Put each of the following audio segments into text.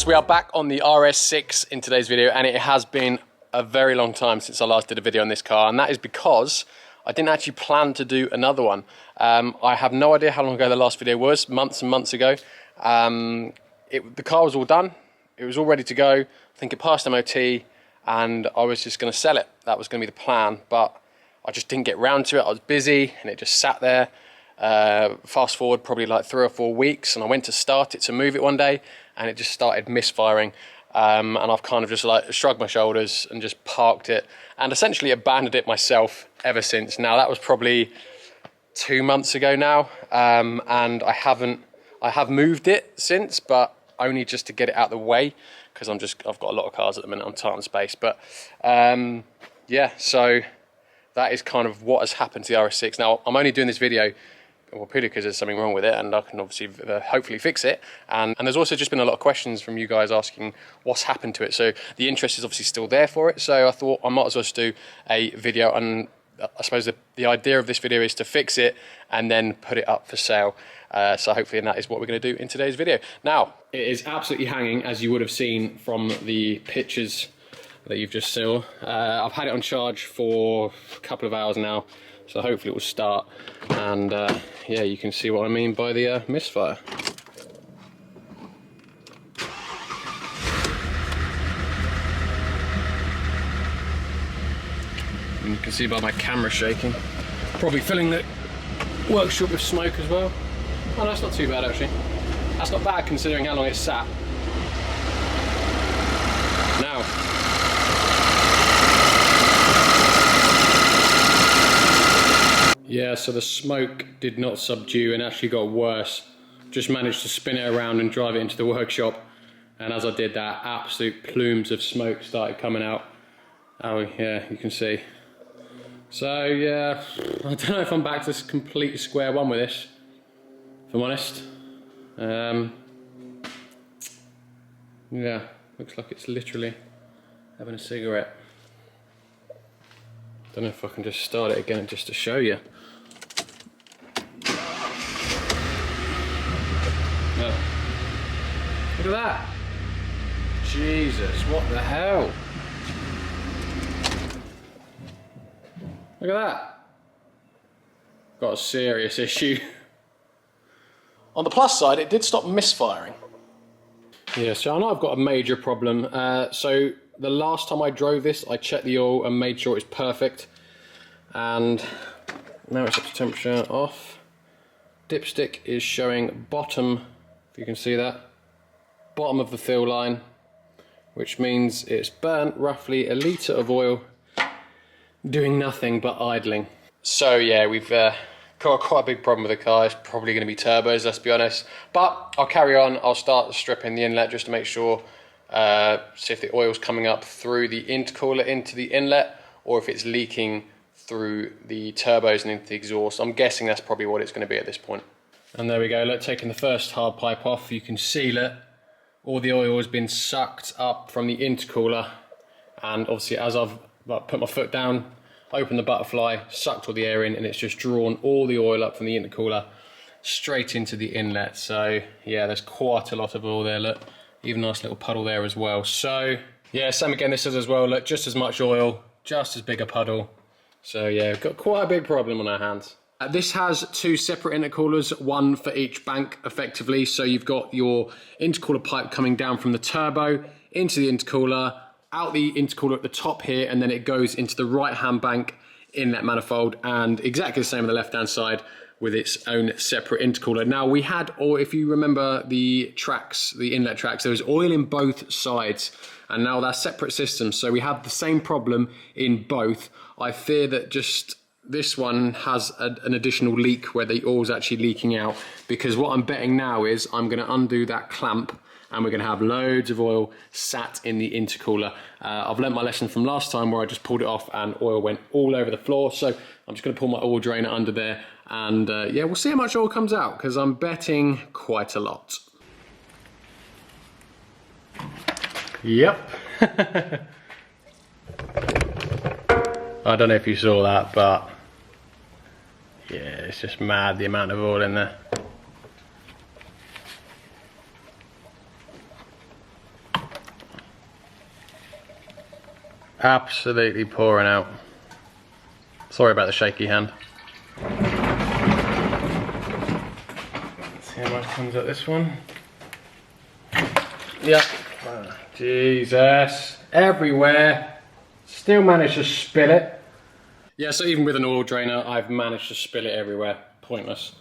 Yes, we are back on the RS6 in today's video, and it has been a very long time since I last did a video on this car, and that is because I didn't actually plan to do another one. I have no idea how long ago the last video was, months and months ago. The car was all done, it was all ready to go. I think it passed MOT, and I was just going to sell it. That was going to be the plan, but I just didn't get round to it. I was busy, and it just sat there. Fast forward probably like 3 or 4 weeks, and I went to start it to move it one day, and it just started misfiring. And I've kind of just like shrugged my shoulders and just parked it and essentially abandoned it myself ever since. Now that was probably 2 months ago now, and I have moved it since, but only just to get it out of the way, because I've got a lot of cars at the minute, I'm tight on space. But yeah, so that is kind of what has happened to the RS6. Now I'm only doing this video, well, purely because there's something wrong with it, and I can obviously hopefully fix it. And there's also just been a lot of questions from you guys asking what's happened to it. So the interest is obviously still there for it. So I thought I might as well just do a video, and I suppose the idea of this video is to fix it and then put it up for sale. So hopefully, and that is what we're going to do in today's video. Now, it is absolutely hanging, as you would have seen from the pictures that you've just saw. I've had it on charge for a couple of hours now, so hopefully it will start, and yeah, you can see what I mean by the misfire. And you can see by my camera shaking, probably filling the workshop with smoke as well. Oh no, that's not too bad actually. That's not bad considering how long it's sat. Now, yeah, so the smoke did not subdue and actually got worse. Just managed to spin it around and drive it into the workshop, and as I did that, absolute plumes of smoke started coming out. Oh yeah, you can see. So yeah, I don't know if I'm back to complete square one with this, if I'm honest. Yeah, looks like it's literally having a cigarette. Don't know if I can just start it again just to show you. Oh. Look at that! Jesus, what the hell? Look at that! Got a serious issue. On the plus side, it did stop misfiring. Yeah, so I know I've got a major problem. So the last time I drove this, I checked the oil and made sure it's perfect. And now it's up to temperature off. Dipstick is showing bottom, if you can see that, bottom of the fill line, which means it's burnt roughly a litre of oil, doing nothing but idling. So yeah, we've got quite a big problem with the car. It's probably going to be turbos, let's be honest. But I'll carry on. I'll start stripping the inlet just to make sure, see if the oil's coming up through the intercooler into the inlet, or if it's leaking through the turbos and into the exhaust. I'm guessing that's probably what it's going to be at this point. And there we go, look, taking the first hard pipe off, you can see that all the oil has been sucked up from the intercooler, and obviously as I've put my foot down, opened the butterfly, sucked all the air in, and it's just drawn all the oil up from the intercooler straight into the inlet. So yeah, there's quite a lot of oil there, look, even a nice little puddle there as well. So yeah, same again, this is as well, look, just as much oil, just as big a puddle. So yeah, we've got quite a big problem on our hands. This has 2 separate intercoolers, one for each bank effectively. So you've got your intercooler pipe coming down from the turbo into the intercooler, out the intercooler at the top here, and then it goes into the right hand bank inlet manifold, and exactly the same on the left hand side with its own separate intercooler. Now we had, or if you remember the tracks, the inlet tracks, there was oil in both sides, and now they're separate systems, so we have the same problem in both. I fear that just this one has an additional leak where the oil's actually leaking out, because what I'm betting now is I'm going to undo that clamp and we're going to have loads of oil sat in the intercooler. I've learnt my lesson from last time where I just pulled it off and oil went all over the floor, so I'm just going to pull my oil drainer under there, and yeah, we'll see how much oil comes out, because I'm betting quite a lot. Yep. I don't know if you saw that, but yeah, it's just mad the amount of oil in there. Absolutely pouring out. Sorry about the shaky hand. Let's see how much comes out this one. Yep. Jesus. Everywhere. Still managed to spill it. Yeah, so even with an oil drainer, I've managed to spill it everywhere. Pointless.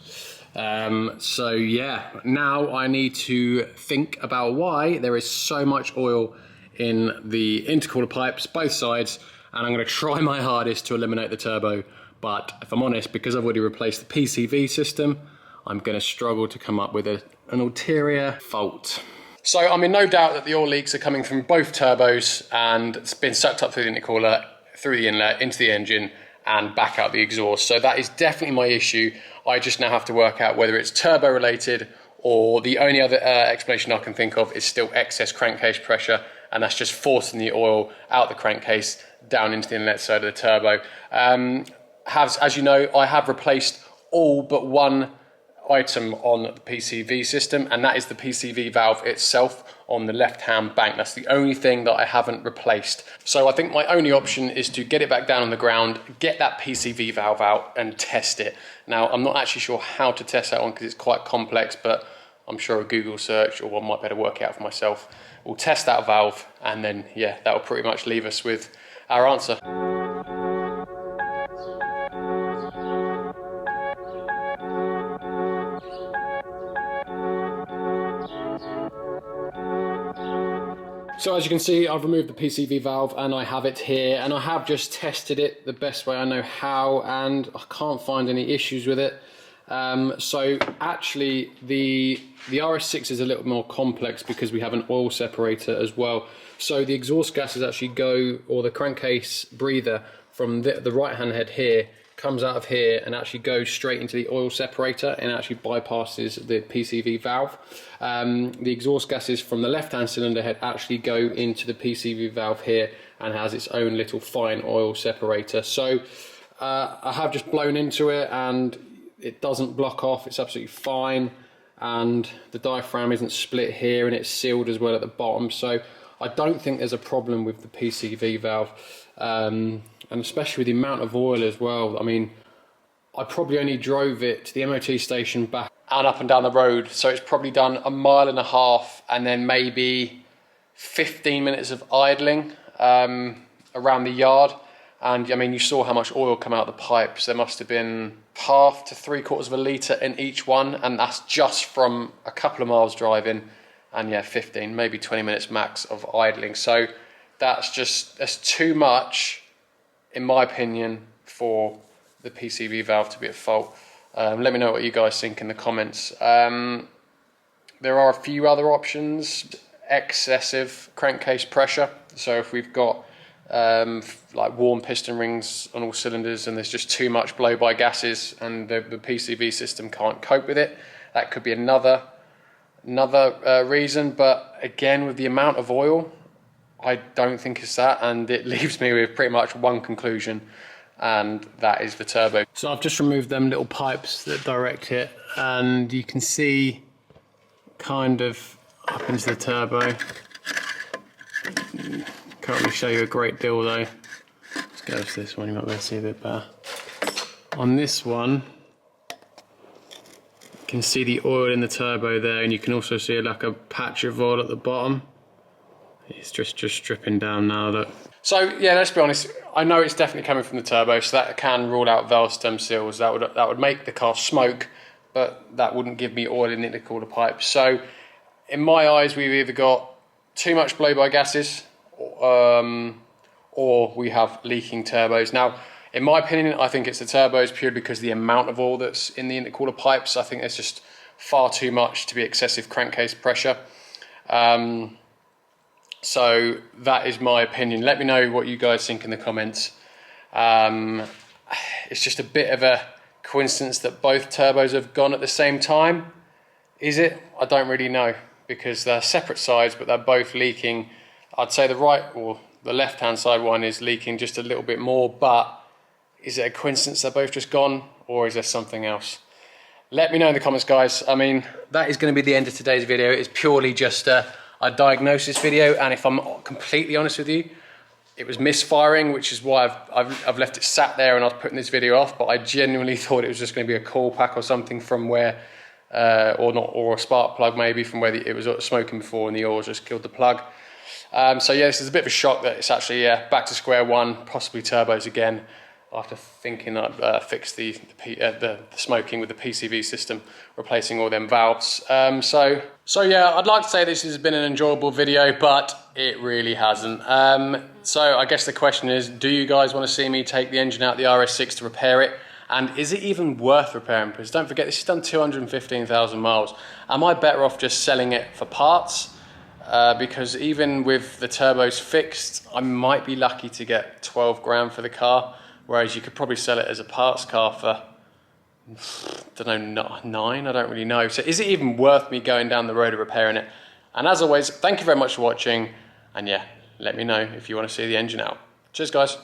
So yeah, now I need to think about why there is so much oil in the intercooler pipes, both sides, and I'm going to try my hardest to eliminate the turbo. But if I'm honest, because I've already replaced the PCV system, I'm going to struggle to come up with an ulterior fault. So I'm in no doubt that the oil leaks are coming from both turbos, and it's been sucked up through the intercooler, through the inlet, into the engine, and back out the exhaust. So that is definitely my issue. I just now have to work out whether it's turbo related, or the only other explanation I can think of is still excess crankcase pressure, and that's just forcing the oil out the crankcase down into the inlet side of the turbo. As you know, I have replaced all but one item on the PCV system, and that is the PCV valve itself on the left hand bank. That's the only thing that I haven't replaced. So I think my only option is to get it back down on the ground, get that PCV valve out and test it. Now I'm not actually sure how to test that one because it's quite complex, but I'm sure a Google search, or I might better work it out for myself. We'll test that valve, and then yeah, that will pretty much leave us with our answer. So as you can see, I've removed the PCV valve and I have it here, and I have just tested it the best way I know how, and I can't find any issues with it. So actually the RS6 is a little more complex because we have an oil separator as well. So the exhaust gases actually go, or the crankcase breather from the right hand head here comes out of here and actually goes straight into the oil separator and actually bypasses the PCV valve. The exhaust gases from the left hand cylinder head actually go into the PCV valve here and has its own little fine oil separator. So I have just blown into it and it doesn't block off, it's absolutely fine, and the diaphragm isn't split here and it's sealed as well at the bottom. So I don't think there's a problem with the PCV valve. And especially with the amount of oil as well. I mean, I probably only drove it to the MOT station back and up and down the road, so it's probably done 1.5 miles and then maybe 15 minutes of idling around the yard. And I mean, you saw how much oil come out of the pipes. There must have been 1/2 to 3/4 of a litre in each one, and that's just from a couple of miles driving, and yeah, 15, maybe 20 minutes max of idling. So that's too much, in my opinion, for the PCV valve to be at fault. Let me know what you guys think in the comments. There are a few other options. Excessive crankcase pressure. So if we've got like warm piston rings on all cylinders and there's just too much blow-by gases and the PCV system can't cope with it, that could be another reason. But again, with the amount of oil, I don't think it's that, and it leaves me with pretty much one conclusion, and that is the turbo. So I've just removed them little pipes that direct it, and you can see kind of up into the turbo. Can't really show you a great deal though. Let's go to this one, you might be able to see a bit better. On this one, you can see the oil in the turbo there, and you can also see like a patch of oil at the bottom. It's just dripping down now, look. So yeah, let's be honest, I know it's definitely coming from the turbo, so that can rule out valve stem seals. That would make the car smoke, but that wouldn't give me oil in the intercooler pipe. So in my eyes, we've either got too much blow-by gases, or we have leaking turbos. Now, in my opinion, I think it's the turbos purely because the amount of oil that's in the intercooler pipes. I think it's just far too much to be excessive crankcase pressure. So that is my opinion. Let me know what you guys think in the comments. It's just a bit of a coincidence that both turbos have gone at the same time. Is it? I don't really know, because they're separate sides, but they're both leaking. I'd say the right or the left-hand side one is leaking just a little bit more, but is it a coincidence they're both just gone, or is there something else? Let me know in the comments, guys. I mean, that is going to be the end of today's video. It's purely just a diagnosis video, and if I'm completely honest with you, it was misfiring, which is why I've left it sat there and I was putting this video off, but I genuinely thought it was just going to be a coil pack or something from where, or a spark plug maybe from where it was smoking before and the oils just killed the plug. So yeah, this is a bit of a shock that it's actually back to square one, possibly turbos again, after thinking I'd fix the smoking with the PCV system, replacing all them valves. So yeah, I'd like to say this has been an enjoyable video, but it really hasn't. So I guess the question is, do you guys want to see me take the engine out the RS6 to repair it? And is it even worth repairing? Because don't forget, this has done 215,000 miles. Am I better off just selling it for parts? Because even with the turbos fixed, I might be lucky to get 12 grand for the car, whereas you could probably sell it as a parts car for, I don't know, 9, I don't really know. So is it even worth me going down the road of repairing it? And as always, thank you very much for watching, and yeah, let me know if you want to see the engine out. Cheers guys.